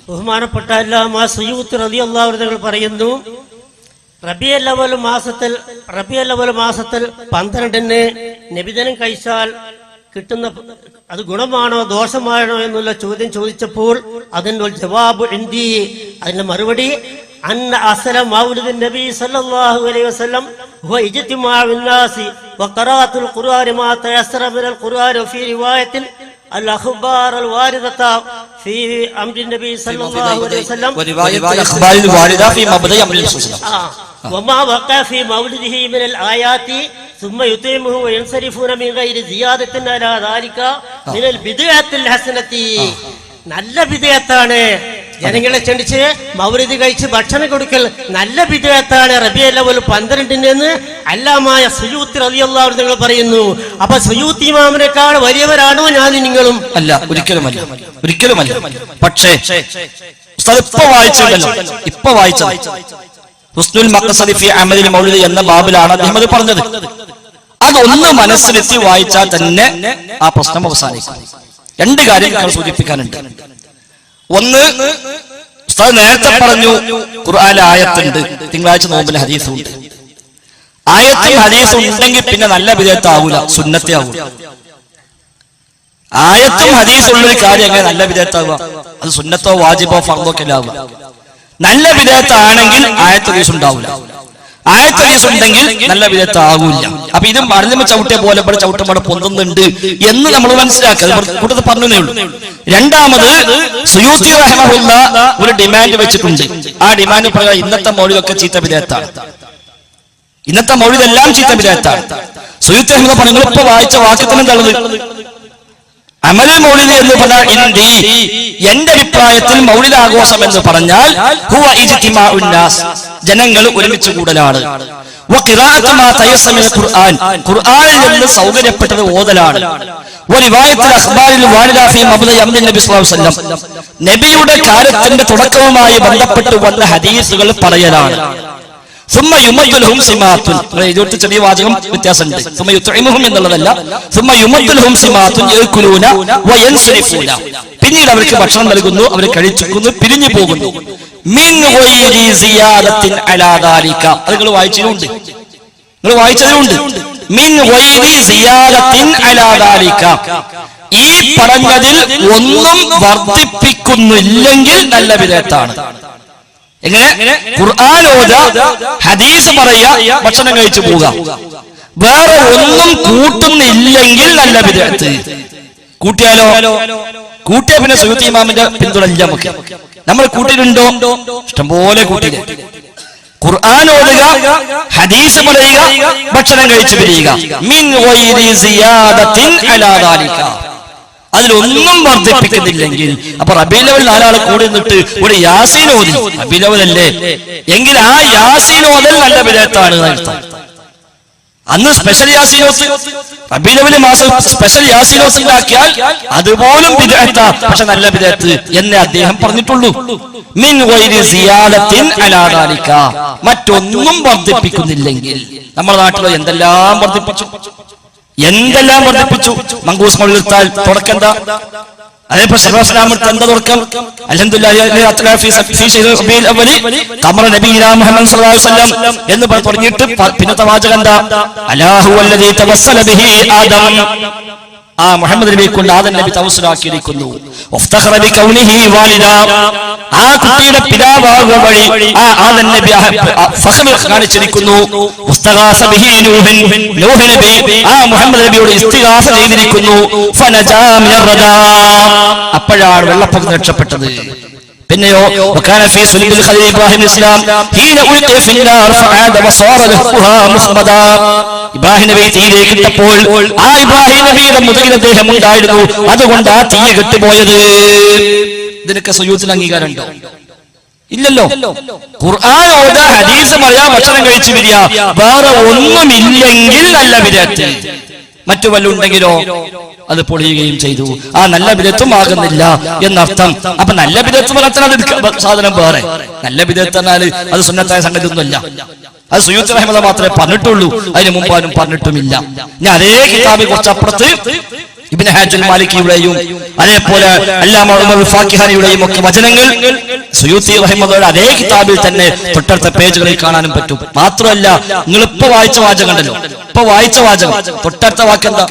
ബഹുമാനപ്പെട്ട അല്ലാമ സുയൂത്തി റളിയല്ലാഹു അൻഹു പറയുന്നു, റബീഉൽ അവ്വൽ മാസത്തിൽ 12-ന് നബിദിനം കഴിച്ചാൽ കിട്ടുന്ന അത് ഗുണമാണോ ദോഷമാണോ എന്നുള്ള ചോദ്യം ചോദിച്ചപ്പോൾ അതിന്റെ ജവാബ് ഇന്ദി, അതിന്റെ മറുപടി അന്ന അസ്ല മൗലിദുൻ നബി സല്ലല്ലാഹു അലൈഹി വസല്ലം ഹുവ ഇജ്തിമാഉൻ നാസി വഖറാഅത്തുൽ ഖുർആനി മാ തയസ്സറ മിനൽ ഖുർആനി ഫീ റിവായത്തിൻ الأخبار الواردة في أمر النبي صلى الله عليه وسلم ورواية الأخبار الواردة في مبدأ أمر النبي صلى الله عليه وسلم وما وقع في مولده من الآيات ثم يطعمه وينصرفون من غير زيادة على ذلك من البدعة الحسنة. നല്ല ബിദ്അത്താണ് ജനങ്ങളെ ക്ഷണിച്ച് മൗലിദ് കഴിച്ച് ഭക്ഷണം കൊടുക്കൽ നല്ല ബിദ്അത്താണ് റബീഉൽ അവ്വൽ 12-ന് അല്ലാമായ സുയൂത്തി റളിയല്ലാഹു അൻഹു പറയുന്നു. അപ്പൊ സുയൂത്തി ഇമാമിനേക്കാൾ വലിയവരാണോ ഞാൻ നിങ്ങളും? അല്ല, ഒരിക്കലുമല്ല. പക്ഷേ ഇപ്പൊ വായിച്ചത് ഹുസ്നുൽ മഖ്സദി ഫീ അമലിൽ മൗലിദ് എന്ന ബാബിലാണ് അദ്ദേഹം അത് പറഞ്ഞത്. അതൊന്ന് മനസ്സിലെത്തി വായിച്ചാൽ തന്നെ ആ പ്രശ്നം അവസാനിക്കും. രണ്ട് കാര്യങ്ങൾ സൂചിപ്പിക്കാനുണ്ട്. ഒന്ന്, ഉസ്താദ് നേരത്തെ പറഞ്ഞു ഖുർആനിൽ ആയത്തുണ്ട്, തിങ്കളാഴ്ച നോമ്പിൽ ഹദീസുണ്ട്. ആയത്തും ഹദീസും ഉണ്ടെങ്കിൽ പിന്നെ നല്ല ബിദ്അത്ത് ആവൂല, സുന്നത്തെ ആവൂല. ആയത്തും ഹദീസും ഉള്ളൊരു കാര്യം എങ്ങനെ നല്ല ബിദ്അത്ത് ആവുക? അത് സുന്നത്തോ വാജിബോ ഫർദോ ഒക്കെ ആവുക. നല്ല ബിദ്അത്ത് ആണെങ്കിൽ ആയത്ത് ഹദീസ് ഉണ്ടാവൂല, ആയത്ത് ഹദീസ് ഉണ്ടെങ്കിൽ നല്ല ബിദ്അത്ത് ആകൂല. അപ്പൊ ഇത് മറന്നുമ്പോ ചവിട്ടിയ പോലെ ഇവിടെ ചവിട്ടുമ്പോൾ പൊന്തുന്നുണ്ട് എന്ന് നമ്മൾ മനസ്സിലാക്കുക. കൂടുതൽ പറഞ്ഞേ ഉള്ളൂ. രണ്ടാമത്, സുയൂത്തി റഹിമഹുല്ലാ ഒരു ഡിമാൻഡ് വെച്ചിട്ടുണ്ട്. ആ ഡിമാൻഡ് പ്രകാരം ഇന്നത്തെ മൗലിദൊക്കെ ചീത്ത ബിദ്അത്താണ്, ഇന്നത്തെ മൗലിദെല്ലാം ചീത്ത ബിദ്അത്താണ്. സുയൂത്തി റഹിമഹുല്ലാ പറഞ്ഞു, ഇപ്പൊ വായിച്ച വാക്യത്തിനും തള്ളത് അമലുൽ മൗലിദ് എന്ന് പറഞ്ഞാൽ എന്റെ അഭിപ്രായത്തിൽ മൗലിദ് ആഘോഷം എന്ന് പറഞ്ഞാൽ ഹുവ ഇജ്തിമാഉൻ നാസ്, ജനങ്ങൾ ഒരുമിച്ച് കൂടലാണ്. വഖിറാഅത്തു മാ തയസ്സറ മിനൽ ഖുർആൻ, ഖുർആനിൽ നിന്ന് സൗകര്യപ്പെട്ടത് ഓതലാണ്. വറിവായത്തുൽ അഖ്ബാരിൽ വാരിദ ഫീ മബ്ദഇ അംരി നബി സല്ലല്ലാഹു അലൈഹി വസല്ലം, നബിയുടെ കാര്യത്തിന്റെ തുടക്കവുമായി ബന്ധപ്പെട്ട് വന്ന ഹദീസുകൾ പറയലാണ്. സുമ്മ യുമദ്ദുൽഹും സിമാത്തുൻ, ഇതൊരു ചെറിയ വാചകം വ്യത്യാസമുണ്ട്. സുമ്മ യുത്ഇമുഹും എന്നുള്ളതല്ല, സുമ്മ യുമദ്ദുൽഹും സിമാത്തുൻ യഅകുലൂന വയൻസരിഫൂന, പിന്നീട് അവർക്ക് ഭക്ഷണം നൽകുന്നു, അവർ കഴിക്കുന്നു, പിരിഞ്ഞു പോകുന്നു. മിൻ ഗൈരി സിയാദത്തിൻ അലാ ദാലിക, അത് നിങ്ങൾ വായിച്ചതിലുണ്ട്. മിൻ ഗൈരി സിയാദത്തിൻ അലാ ദാലിക, ഈ പറഞ്ഞതിൽ ഒന്നും വർദ്ധിപ്പിക്കുന്നില്ലെങ്കിൽ നല്ല ബിദ്അത്താണ്. എങ്ങനെ? ഖുർആൻ ഓതുക, ഹദീസ് പറയുക, ഭക്ഷണം കഴിച്ചു പോവുക, വേറെ ഒന്നും കൂട്ടുന്നില്ലെങ്കിൽ നല്ല ബിദ്അത്ത്. കൂട്ടിയ പിന്നെ സുയൂത്തി ഇമാമിന്റെ പിന്തുണ ഇല്ല നമുക്ക്. നമ്മൾ കൂട്ടിയിട്ടുണ്ടോ? ഇഷ്ടംപോലെ കൂട്ടിയില്ല. ഖുർആൻ ഓതുക, ഹദീസ് പറയുക, ഭക്ഷണം കഴിച്ചു പിരിയുക. മിൻ ഗൈരി സിയാദത്തിൻ അലാ ദാലിക, അതിലൊന്നും വർദ്ധിപ്പിക്കുന്നില്ലെങ്കിൽ. അപ്പൊ റബീഉൽ അവ്വൽ 4 ആൾ കൂടി നിന്നിട്ട് ഒരു യാസീൻ ഓതി, റബീഉൽ അവ്വൽ അല്ലേ എങ്കിൽ ആ യാസീൻ ഓതൽ നല്ല ബിദ്അത്താണ് അർത്ഥം. അന്ന് സ്പെഷ്യൽ യാസീനോത്ത്, റബീഉൽ അവ്വൽ മാസം സ്പെഷ്യൽ യാസീനോത്ത് ഉണ്ടാക്കിയാൽ അതുപോലും ബിദ്അത്താ, പക്ഷെ നല്ല ബിദ്അത്ത് എന്നേ അദ്ദേഹം പറഞ്ഞിട്ടുള്ളൂ. മിൻ ഗൈരി സിയാദത്തിൻ അലാ ദാലിക, മറ്റൊന്നും വർദ്ധിപ്പിക്കുന്നില്ലെങ്കിൽ. നമ്മുടെ നാട്ടിലോ എന്തെല്ലാം വർദ്ധിപ്പിച്ചു. മങ്കൂസ് മൗലിദ് തുടക്കം എന്താ? അതേപോലെ എന്താ തുടക്കം? അൽഹംദുലില്ലാഹി എന്ന് തുടങ്ങിയിട്ട് പിന്നത്തെ വാചകം എന്താ? അല്ലാഹു വല്ലദീ തവസ്സല ബിഹി ആദം, ആ മുഹമ്മദ് നബിയെ കൊണ്ട് ആദം നബി തവസ്സുലാക്കിയിരിക്കുന്നു. വഫ്തഖറ ബികൗനിഹി വാലിദ, ആ കുട്ടിയുടെ പിതാവാകുക വഴി ആ ആദം നബി ഫഖർ കാണിച്ചിരിക്കുന്നു. ഉസ്തഗാസ ബിഹി നൂഹ്, നൂഹ് നബി ആ മുഹമ്മദ് നബിയോട് ഇസ്തിഗാസ ചെയ്തിരിക്കുന്നു. ഫനജാ മിനർ റദാ, അപ്പോഴാണ് വെള്ളപ്പൊക്കം രക്ഷപ്പെട്ടത്. പിന്നെയോ വകാന ഫീ സുൽബിൽ ഖലീൽ ഇബ്രാഹിം ഇസ്ലാം ഹീന ഉൽഖിയ ഫിന്നാർ ഫആദ വസാറ ലഹുഹാ മുഖ്മദാ, ഇബ്രാഹിം നബി തീയിലേക്ക് ഇട്ടപ്പോൾ ആ ഇബ്രാഹിം നബിയുടെ മുതലിൽ അദ്ദേഹം ഉണ്ടായിരുന്നു, അതുകൊണ്ട് ആ തീ കെട്ടുപോയത്. ഇതിനൊക്കെ സുയൂത്തിന് അംഗീകാരമുണ്ടോ? ഇല്ലല്ലോ. ഖുർആൻ ഓതാ, ഹദീസ് പറയാ, ഭക്ഷണം കഴിച്ചു വരിക, വേറെ ഒന്നുമില്ലെങ്കിൽ നല്ല ബിദ്അത്ത്. മറ്റു വല്ലതും ഉണ്ടെങ്കിലോ അത് പൊളിയുകയും ചെയ്തു. ആ നല്ല ബിദ്അത്തും ആകുന്നില്ല എന്നർത്ഥം. അപ്പൊ നല്ല ബിദ്അത്ത് പറഞ്ഞാൽ സാധനം വേറെ. നല്ല ബിദ്അത്ത് എന്നാൽ അത് സുന്നത്തായ സംഗതി ഒന്നുമല്ല. അത് സുയൂത്തി റഹിമഹുല്ലാഹ് മാത്രമേ പറഞ്ഞിട്ടുള്ളൂ, അതിന് മുമ്പ് ആരും പറഞ്ഞിട്ടുമില്ല. ഞാൻ അതേ കിതാബിൽ കുറച്ചപ്പുറത്ത് ഇബ്നു ഹാജുൽ മാലിക്കിയുടെയും അതേപോലെ അല്ലാമ ഉമർ ഫാക്കിഹാനിയുടെയും ഒക്കെ വചനങ്ങൾ സുയൂത്തി റഹിമഹുള്ളാഹി അതേ കിതാബിൽ തന്നെ തൊട്ടടുത്ത പേജുകളിൽ കാണാനും പറ്റും. മാത്രമല്ല, നിങ്ങൾ ഇപ്പൊ വായിച്ച വാചകം ഉണ്ടല്ലോ, ഇപ്പൊ വായിച്ച വാചകം തൊട്ടടുത്ത വാക്കെന്താ?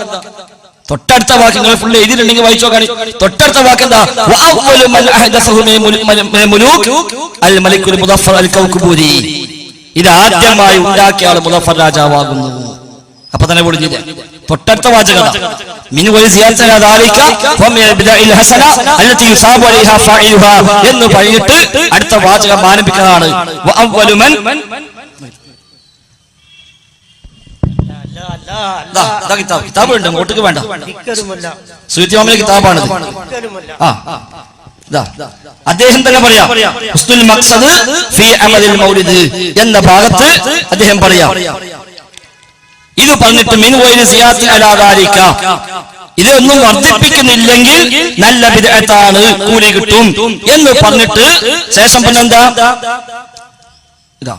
തൊട്ടടുത്ത വാക്ക് നിങ്ങൾ ഫുള്ള് എഴുതിയിട്ടുണ്ടെങ്കിൽ വായിച്ചോ കാണി. തൊട്ടടുത്ത വാക്കെന്താ? ഇത് ആദ്യമായി ഉണ്ടാക്കിയ ആൾ മുദഫർ രാജാവാകുന്നു. അപ്പൊ തന്നെ പൊളിഞ്ഞില്ല. തൊട്ടടുത്ത വാചകം എന്ന് പറഞ്ഞിട്ട് അടുത്ത വാചകം ആരംഭിക്കുന്നതാണ്. കിതാബുണ്ട്, അങ്ങോട്ടേക്ക് വേണ്ട, സുയൂത്തി കിതാബാണ്. അദ്ദേഹം തന്നെ പറയാം, ഹുസ്നുൽ മഖ്സദ് ഫീ അമലിൽ മൗലിദ് എന്ന ഭാഗത്ത് അദ്ദേഹം പറയാം, ഇത് പറഞ്ഞിട്ട് മിൻ വൈരി സിയാത്തി അലാ ദാലിക, ഇതൊന്നും വർദ്ധിപ്പിക്കുന്നില്ലെങ്കിൽ നല്ല ബിദ്അത്താണ്, കൂലി കിട്ടും എന്ന് പറഞ്ഞിട്ട് ശേഷം പിന്നെന്താ? ഇതാ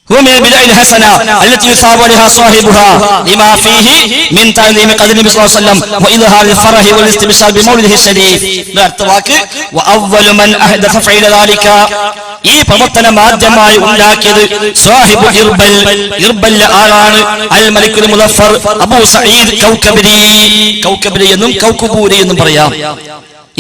من البدع الحسنة التي يثاب عليها صاحبها لما فيه من تعظيم قدر النبي صلى الله عليه وسلم وإظهار الفرح والاستبشار بمولده الشريف. وأول من أحدث فعل ذلك, ഈ പ്രവർത്തനം ആദ്യമായി ഉണ്ടാക്കിയത് സാഹിബു ഇർബൽ ആളാണ്. അൽ മലിക്കുൽ മുദഫർ അബൂ സഈദ് കൗക്കബരി എന്നും കൗക്കുബൂരി എന്നും പറയാം.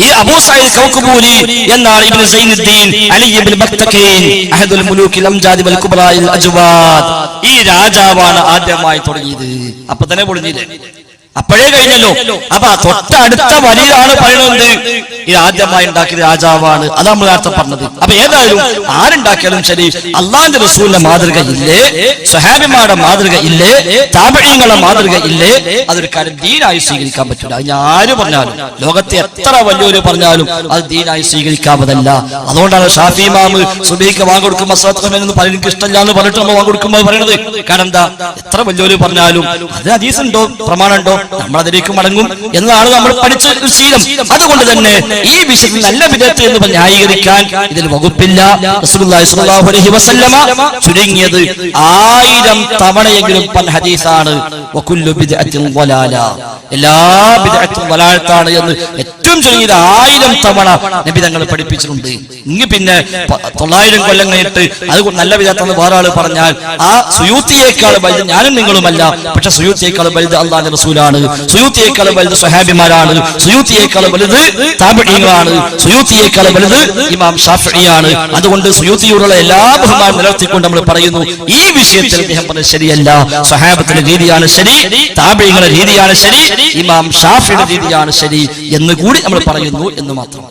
ഈ അബൂ സഈദ് കൗക്കുബൂരി എന്നാണ് ഇബ്നു സൈനുദ്ദീൻ അലി ഇബ്നു ബക്തകീൻ അഹദുൽ മുലൂക്കിൽ അംജാദി വൽ കുബ്രായിൽ അജ്വാദ്, ഈ രാജാവാണ് ആദ്യമായി തുടങ്ങിയത്. അപ്പൊ തന്നെ പൊളിഞ്ഞില്ലേ? അപ്പോഴേ കഴിഞ്ഞല്ലോ. അപ്പൊ തൊട്ടടുത്ത വരിയിലാണ് പറയുന്നത് ഇത് ആദ്യമായി ഉണ്ടാക്കിയത് രാജാവാണ്. അതാ നമ്മൾ നേരത്തെ പറഞ്ഞത്. അപ്പൊ ഏതായാലും ആരുണ്ടാക്കിയാലും ശരി, അള്ളാഹുവിന്റെ റസൂലിന്റെ മാതൃക ഇല്ലേ, സ്വഹാബിമാരുടെ മാതൃക ഇല്ലേ, താബഈങ്ങളുടെ മാതൃക ഇല്ലേ, അതൊരു കാര്യം ദീനായി സ്വീകരിക്കാൻ പറ്റില്ല. അത് ആര് പറഞ്ഞാലും, ലോകത്തെ എത്ര വലിയൊരു പറഞ്ഞാലും അത് ദീനായി സ്വീകരിക്കാവതല്ല. അതുകൊണ്ടാണ് ഷാഫി ഇമാം സുബഹിക്ക് വാങ്ങിക്കൊടുക്കുമ്പോൾ എന്ന് പറയുന്നത് എനിക്ക് ഇഷ്ടമല്ല എന്ന് പറഞ്ഞിട്ട് നമ്മൾ വാങ്ങിക്കൊടുക്കുമ്പോൾ പറയുന്നത്. കാരണം എന്താ? എത്ര വലിയൊരു പറഞ്ഞാലും അത് ഹദീസുണ്ടോ, പ്രമാണമുണ്ടോ, നമ്മൾ അതിലേക്ക് മടങ്ങും എന്നതാണ് നമ്മൾ പഠിച്ച ശീലം. അതുകൊണ്ട് തന്നെ ഈ വിഷയത്തിൽ നല്ല ബിദ്അത്ത് എന്ന് ന്യായീകരിക്കാൻ ഇതിൽ വകുപ്പില്ല. റസൂലുള്ളാഹി സ്വല്ലല്ലാഹു അലൈഹി വസല്ലമ ചുരുങ്ങിയത് 1000 തവണയെങ്കിലും പറഞ്ഞ ഹദീസാണ് വകുല്ലു ബിദ്അത്തിൻ ളലാല, എല്ലാ ബിദ്അത്തും ളലാലത്താണ് എന്ന് ഏറ്റവും ചുരുങ്ങിയത് 1000 തവണ നബി തങ്ങൾ പഠിപ്പിച്ചിട്ടുണ്ട്. ഇനി പിന്നെ 900 കൊല്ലം കഴിഞ്ഞിട്ട് അത് നല്ല ബിദ്അത്താണെന്ന് വേറെ ആള് പറഞ്ഞാൽ ആ സുയൂത്തിയേക്കാൾ വലുത് ഞാനും നിങ്ങളുമല്ല. പക്ഷെ സുയൂത്തിയേക്കാൾ വലുത് അല്ലാഹുവിന്റെ റസൂലാണ്, സുയൂത്തിയേക്കാൾ വലുത് സ്വഹാബിമാരാണ്, സുയൂത്തിയേക്കാൾ വലുത് താബഈങ്ങളാണ്, സുയൂത്തിയേക്കാൾ വലുത് ഇമാം ഷാഫിഈയാണ്. അതുകൊണ്ട് സുയൂത്തിയോടുള്ള എല്ലാ ബഹുമാനം നിലനിർത്തിക്കൊണ്ട് നമ്മൾ പറയുന്നു, ഈ വിഷയത്തിൽ അദ്ദേഹം പറഞ്ഞത് ശരിയല്ല. സ്വഹാബത്തിന്റെ രീതിയാണ് ശരി, താബഈങ്ങളുടെ രീതിയാണ് ശരി, ഇമാം ഷാഫിയുടെ രീതിയാണ് ശരി എന്ന് കൂടി നമ്മൾ പറയുന്നു എന്ന് മാത്രം.